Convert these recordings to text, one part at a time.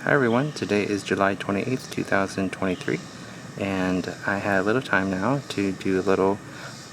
Hi everyone, today is July 28th, 2023, and I had a little time now to do a little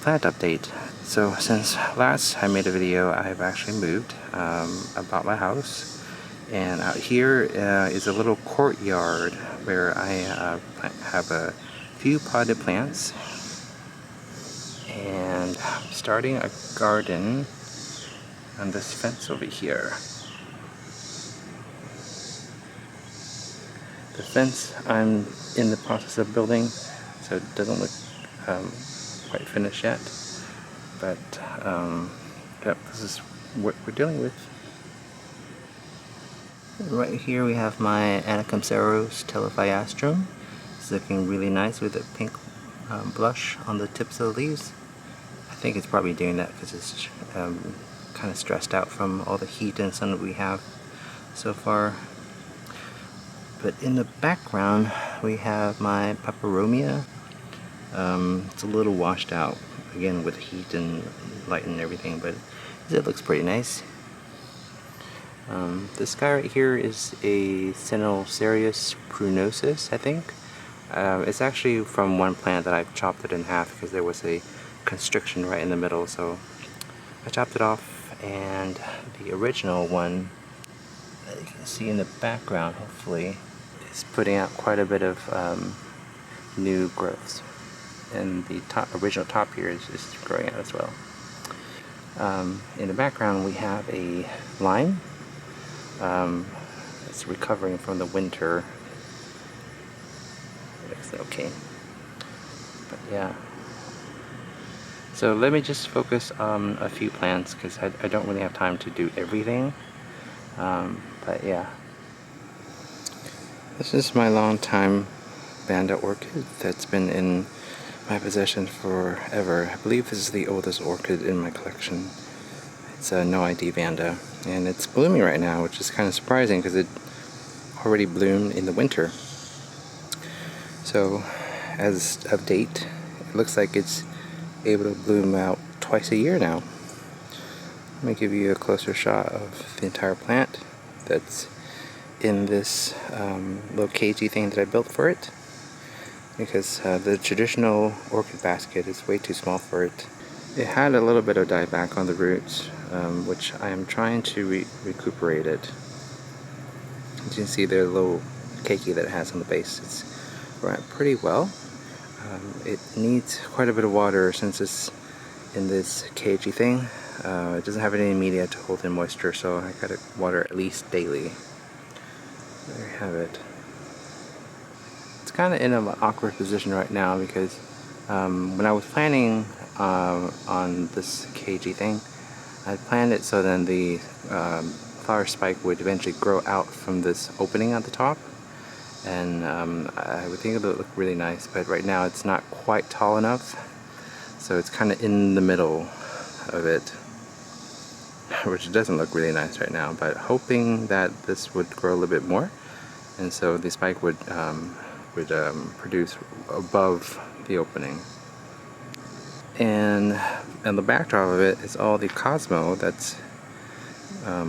plant update. So since last I made a video, I've actually moved about my house, and out here is a little courtyard where I have a few potted plants, and I'm starting a garden on this fence over here. The fence I'm in the process of building, so it doesn't look quite finished yet, but yep, this is what we're dealing with. Right here we have my Anacampseros telephiastrum. It's looking really nice with a pink blush on the tips of the leaves. I think it's probably doing that because it's kind of stressed out from all the heat and sun that we have so far. But in the background we have my peperomia. It's a little washed out again with heat and light and everything, but it looks pretty nice. This guy right here is a Stenocereus pruinosus, I think. It's actually from one plant that I've chopped it in half because there was a constriction right in the middle, so I chopped it off, and the original one that you can see in the background, hopefully, is putting out quite a bit of new growths. And the original top here is growing out as well. In the background we have a lime. It's recovering from the winter. Looks okay. But yeah. So let me just focus on a few plants because I don't really have time to do everything. But yeah. This is my long time Vanda orchid that's been in my possession forever. I believe this is the oldest orchid in my collection. It's a NOID Vanda, and it's blooming right now, which is kind of surprising because it already bloomed in the winter. So, as of date, it looks like it's able to bloom out twice a year now. Let me give you a closer shot of the entire plant that's in this little cagey thing that I built for it, because the traditional orchid basket is way too small for it. It had a little bit of dieback on the roots, which I am trying to recuperate it. As you can see, the little cakey that it has on the base, it's growing pretty well. It needs quite a bit of water since it's in this cagey thing. It doesn't have any media to hold in moisture, so I gotta water at least daily. There you have it. It's kind of in an awkward position right now because when I was planning on this cagey thing, I planned it so then the flower spike would eventually grow out from this opening at the top, and I would think it would look really nice, but right now it's not quite tall enough, so it's kind of in the middle of it, which doesn't look really nice right now, but hoping that this would grow a little bit more, and so the spike would produce above the opening. And the backdrop of it is all the Cosmo that's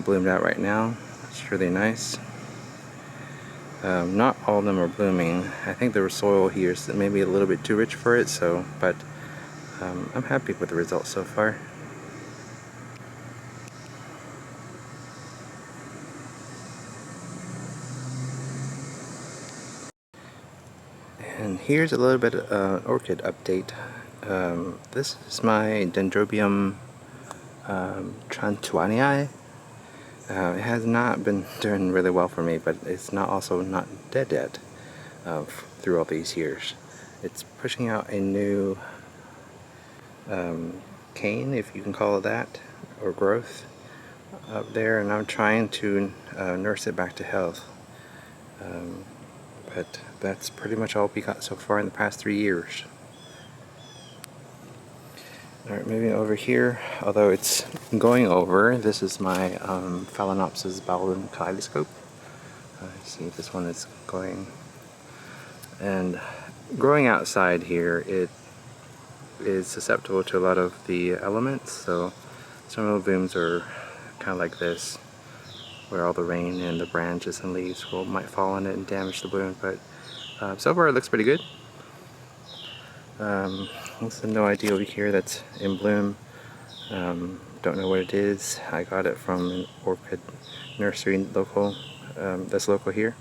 bloomed out right now. It's really nice. Not all of them are blooming. I think the soil here is maybe a little bit too rich for it, so, but I'm happy with the results so far. And here's a little bit of orchid update. This is my Dendrobium trantuanii. It has not been doing really well for me, but it's also not dead yet through all these years. It's pushing out a new cane, if you can call it that, or growth up there, and I'm trying to nurse it back to health. But that's pretty much all we got so far in the past 3 years. Alright, moving over here, although it's going over, this is my Phalaenopsis Balden Kaleidoscope. See, this one is going, and growing outside here, it is susceptible to a lot of the elements, so some of the blooms are kind of like this. where all the rain and the branches and leaves might fall on it and damage the bloom, but so far it looks pretty good. This is a NOID over here that's in bloom. Don't know what it is. I got it from an orchid nursery that's local here.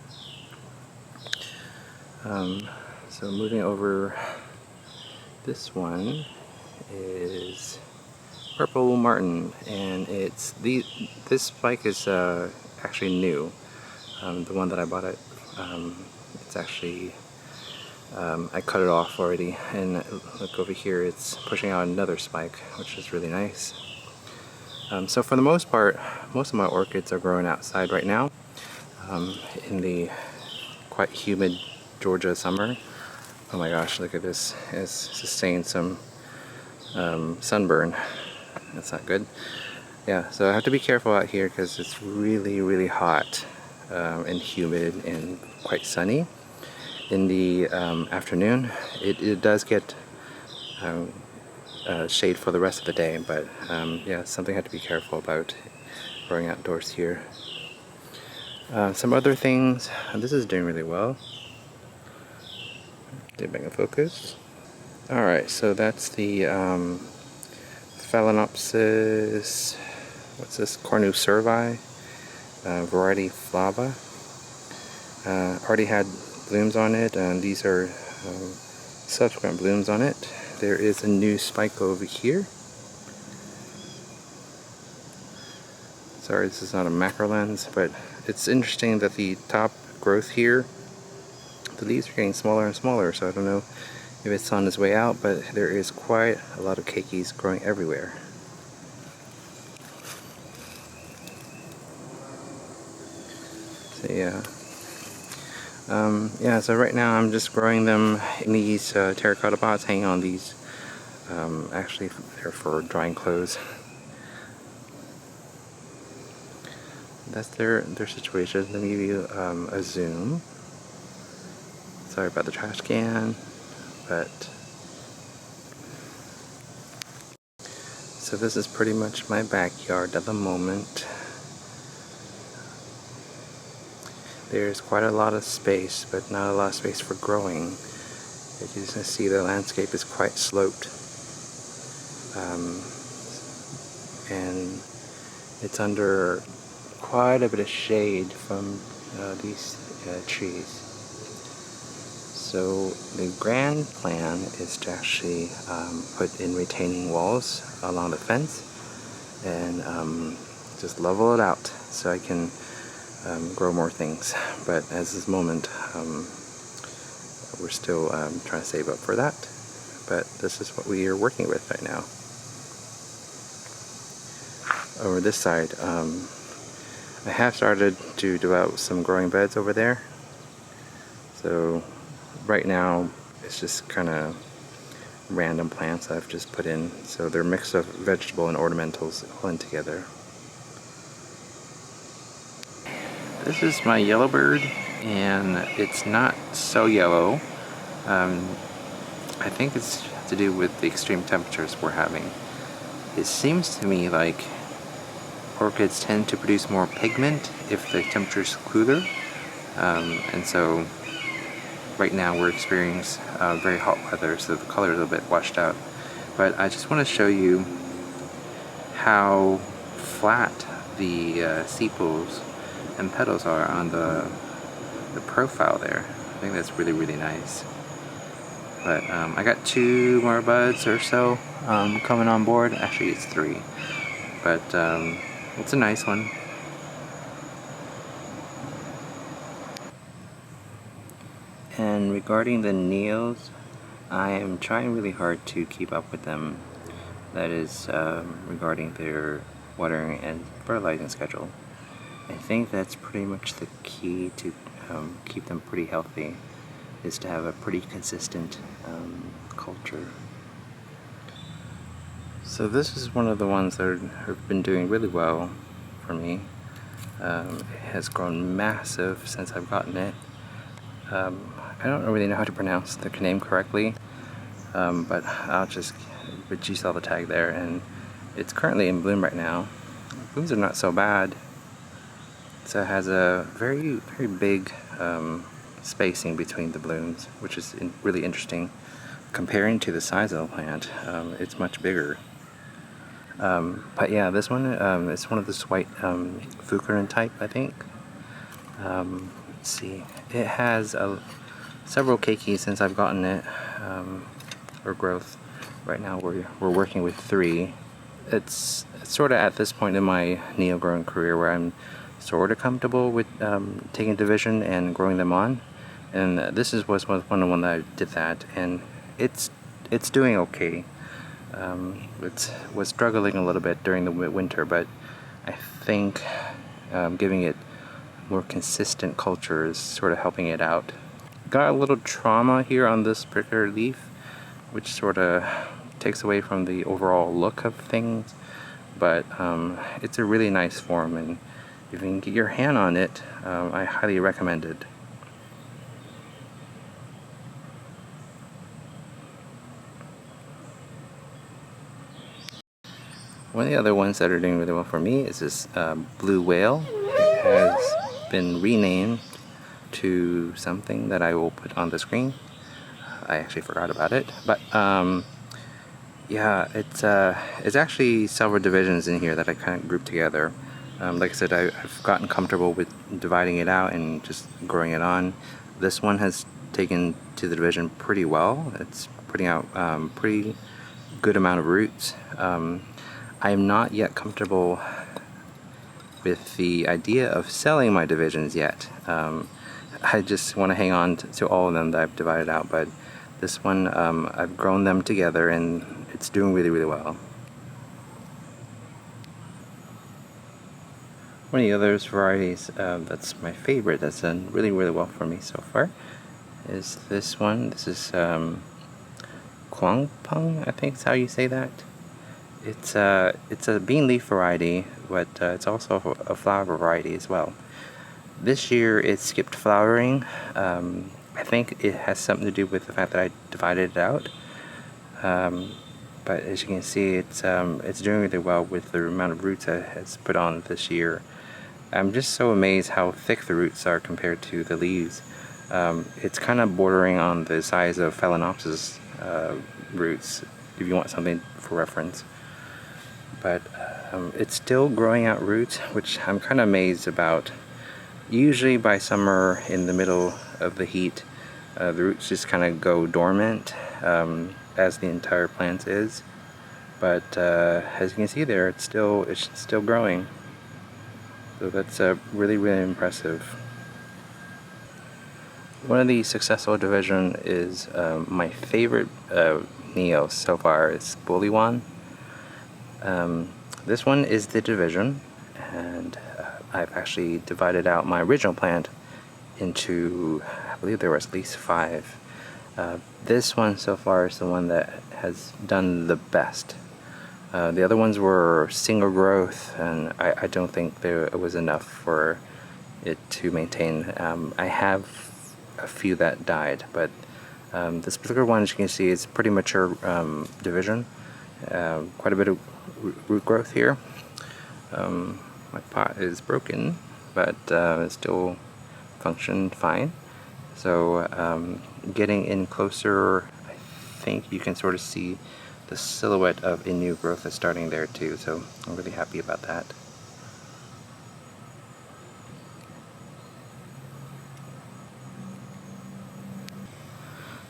So moving over, this one is Purple Martin, and this spike is actually new. The one that I bought it's actually I cut it off already, and look over here, it's pushing out another spike, which is really nice. So for the most part, most of my orchids are growing outside right now in the quite humid Georgia summer. Oh my gosh, look at this. It's sustained some sunburn. That's not good. Yeah, so I have to be careful out here because it's really, really hot and humid and quite sunny. In the afternoon, it does get shade for the rest of the day, but yeah, something I have to be careful about growing outdoors here. Some other things, this is doing really well. Did make a focus. Alright, so that's the Phalaenopsis, what's this, cornu-cervi, variety flava. Already had blooms on it, and these are subsequent blooms on it. There is a new spike over here. Sorry, this is not a macro lens, but it's interesting that the top growth here, the leaves are getting smaller and smaller, so I don't know if it's on its way out, but there is quite a lot of keikis growing everywhere. So yeah. Yeah, so right now I'm just growing them in these terracotta pots, hanging on these. Actually, they're for drying clothes. That's their situation. Let me give you a zoom. Sorry about the trash can, but so this is pretty much my backyard at the moment. There's quite a lot of space, but not a lot of space for growing. As you can see, the landscape is quite sloped, and it's under quite a bit of shade from these trees. So the grand plan is to actually put in retaining walls along the fence and just level it out so I can grow more things. But at this moment, we're still trying to save up for that. But this is what we are working with right now. Over this side, I have started to develop some growing beds over there. So right now it's just kind of random plants I've just put in. So they're a mix of vegetable and ornamentals all in together. This is my yellowbird, and it's not so yellow. I think it's to do with the extreme temperatures we're having. It seems to me like orchids tend to produce more pigment if the temperature's cooler, and so right now we're experiencing very hot weather, so the color is a little bit washed out. But I just want to show you how flat the sepals and petals are on the profile there. I think that's really, really nice. But I got 2 more buds or so coming on board. Actually, it's 3, but it's a nice one. And regarding the neos, I am trying really hard to keep up with them. That is regarding their watering and fertilizing schedule. I think that's pretty much the key to keep them pretty healthy, is to have a pretty consistent culture. So this is one of the ones that have been doing really well for me. It has grown massive since I've gotten it. I don't really know how to pronounce the name correctly, but you saw the tag there, and it's currently in bloom right now. Blooms are not so bad. So it has a very big spacing between the blooms, which is really interesting. Comparing to the size of the plant, it's much bigger. But yeah, this one is one of this white Fukurin type, I think. Let's see, it has several keiki since I've gotten it, or growth. Right now we're working with 3. It's sort of at this point in my neo-growing career where I'm sort of comfortable with taking division and growing them on, and this was one of the one that I did that, and it's doing okay. It was struggling a little bit during the winter, but I think giving it more consistent culture is sort of helping it out. Got a little trauma here on this particular leaf, which sort of takes away from the overall look of things, but it's a really nice form, and if you can get your hand on it, I highly recommend it. One of the other ones that are doing really well for me is this blue whale. It has been renamed to something that I will put on the screen. I actually forgot about it, but yeah, it's actually several divisions in here that I kind of grouped together. Like I said, I've gotten comfortable with dividing it out and just growing it on. This one has taken to the division pretty well. It's putting out pretty good amount of roots. I'm not yet comfortable with the idea of selling my divisions yet. I just want to hang on to all of them that I've divided out, but this one, I've grown them together and it's doing really well. One of the other varieties that's my favorite, that's done really well for me so far, is this one. This is Kwangpung, I think is how you say that. It's a bean leaf variety, but it's also a flower variety as well. This year it skipped flowering. I think it has something to do with the fact that I divided it out. But as you can see, it's doing really well with the amount of roots it has put on this year. I'm just so amazed how thick the roots are compared to the leaves. It's kind of bordering on the size of Phalaenopsis roots, if you want something for reference. But it's still growing out roots, which I'm kind of amazed about. Usually by summer, in the middle of the heat, the roots just kind of go dormant, as the entire plant is. But as you can see there, it's still growing. So that's really impressive. One of the successful division is my favorite Neo so far is Bulihwan. This one is the division, and I've actually divided out my original plant into, I believe there was at least 5. This one so far is the one that has done the best. The other ones were single growth, and I don't think there was enough for it to maintain. I have a few that died, but this particular one, as you can see, is pretty mature division. Quite a bit of root growth here. My pot is broken, but it still functioned fine. So getting in closer, I think you can sort of see the silhouette of a new growth that's starting there too, so I'm really happy about that.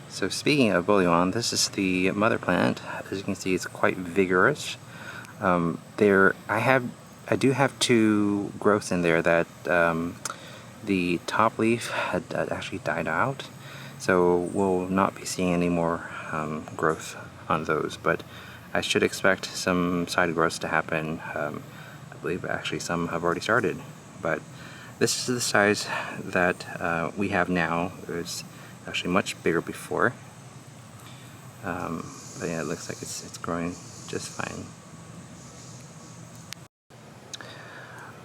So speaking of Bulihwan, this is the mother plant. As you can see, it's quite vigorous. I do have 2 growths in there that the top leaf had actually died out, so we'll not be seeing any more growth on those, but I should expect some side growths to happen. I believe actually some have already started, but this is the size that we have now. It was actually much bigger before, but yeah, it looks like it's growing just fine.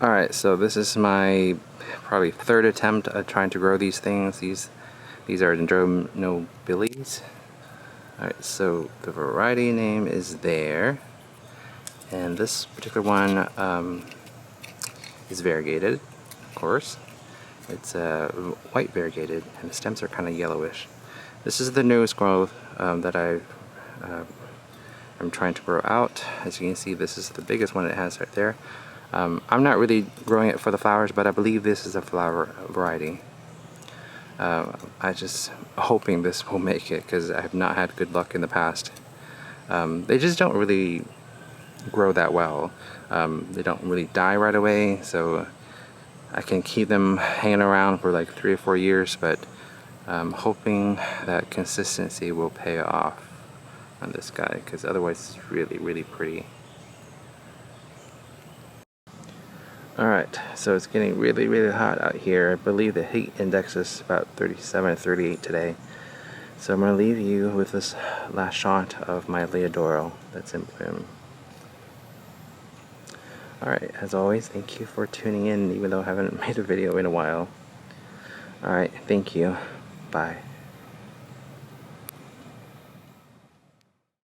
Alright, so this is my probably 3rd attempt at trying to grow these things. These are Dendrobium nobiles. Alright, so the variety name is there, and this particular one is variegated. of course. It's white variegated, and the stems are kind of yellowish. This is the newest growth that I'm trying to grow out. As you can see, this is the biggest one it has right there. I'm not really growing it for the flowers, but I believe this is a flower variety. I just hoping this will make it, because I have not had good luck in the past. They just don't really grow that well. They don't really die right away, so I can keep them hanging around for like 3 or 4 years, but I'm hoping that consistency will pay off on this guy, because otherwise it's really, really pretty. Alright, so it's getting really, really hot out here. I believe the heat index is about 37 or 38 today. So I'm going to leave you with this last shot of my Liodoro that's in bloom. Alright, as always, thank you for tuning in, even though I haven't made a video in a while. Alright, thank you. Bye.